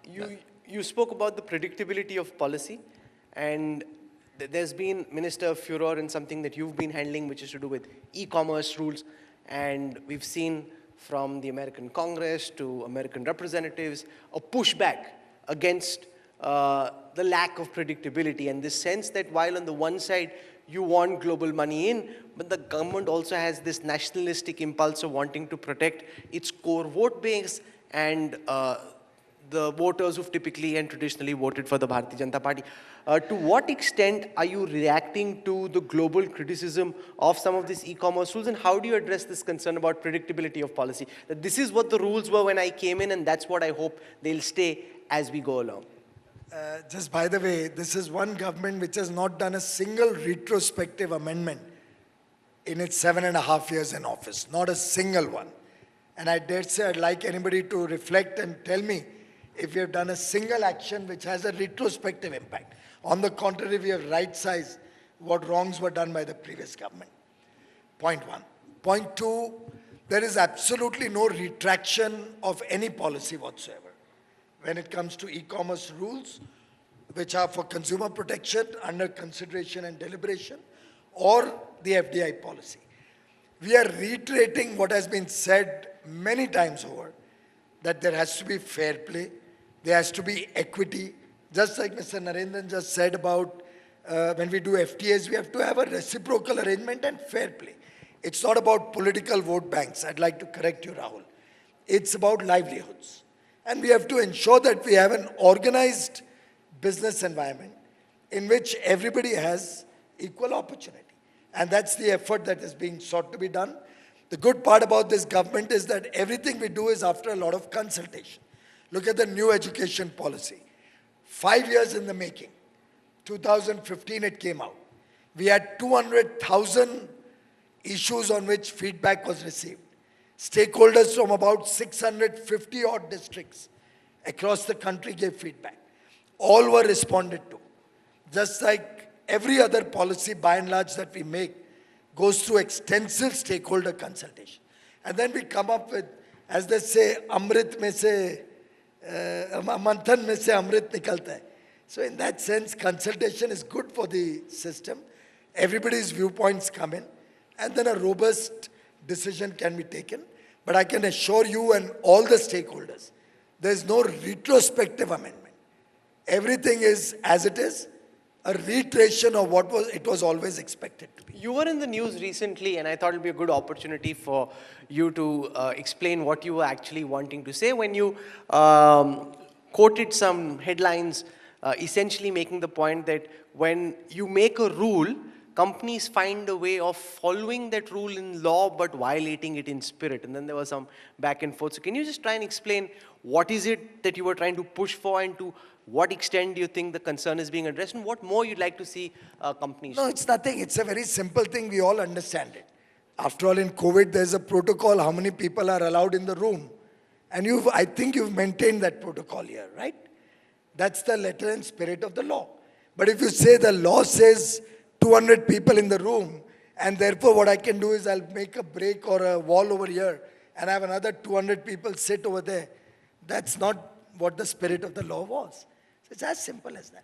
You spoke about the predictability of policy, and there's been minister furor in something that you've been handling, which is to do with e-commerce rules, and we've seen from the American Congress to American representatives a pushback against the lack of predictability and this sense that while on the one side you want global money in, but the government also has this nationalistic impulse of wanting to protect its core vote base and the voters who've typically and traditionally voted for the Bharatiya Janata Party. To what extent are you reacting to the global criticism of some of these e-commerce rules, and how do you address this concern about predictability of policy? That this is what the rules were when I came in, and that's what I hope they'll stay as we go along. Just by the way, this is one government which has not done a single retrospective amendment in its 7.5 years in office. Not a single one. And I dare say I'd like anybody to reflect and tell me if we have done a single action which has a retrospective impact. On the contrary, we have right-sized what wrongs were done by the previous government. Point one. Point two, there is absolutely no retraction of any policy whatsoever when it comes to e-commerce rules, which are for consumer protection, under consideration and deliberation, or the FDI policy. We are reiterating what has been said many times over, that there has to be fair play, there has to be equity. Just like Mr. Narendran just said about when we do FTAs, we have to have a reciprocal arrangement and fair play. It's not about political vote banks. I'd like to correct you, Rahul. It's about livelihoods. And we have to ensure that we have an organized business environment in which everybody has equal opportunity. And that's the effort that is being sought to be done. The good part about this government is that everything we do is after a lot of consultation. Look at the new education policy. 5 years in the making. 2015 it came out. We had 200,000 issues on which feedback was received. Stakeholders from about 650 odd districts across the country gave feedback. All were responded to. Just like every other policy by and large that we make goes through extensive stakeholder consultation. And then we come up with, as they say, Amrit mein se, manthan mein se Amrit nikalta hai. So in that sense, consultation is good for the system. Everybody's viewpoints come in, and then a robust decision can be taken. But I can assure you and all the stakeholders, there is no retrospective amendment. Everything is as it is, a reiteration of what it was always expected to be. You were in the news recently, and I thought it would be a good opportunity for you to explain what you were actually wanting to say when you quoted some headlines essentially making the point that when you make a rule, companies find a way of following that rule in law but violating it in spirit. And then there was some back and forth. So can you just try and explain what is it that you were trying to push for, and to what extent do you think the concern is being addressed, and what more you'd like to see companies do? No, it's nothing. It's a very simple thing. We all understand it. After all, in COVID, there's a protocol, how many people are allowed in the room. And I think you've maintained that protocol here, right? That's the letter and spirit of the law. But if you say the law says 200 people in the room, and therefore what I can do is I'll make a break or a wall over here and have another 200 people sit over there, that's not what the spirit of the law was. It's as simple as that.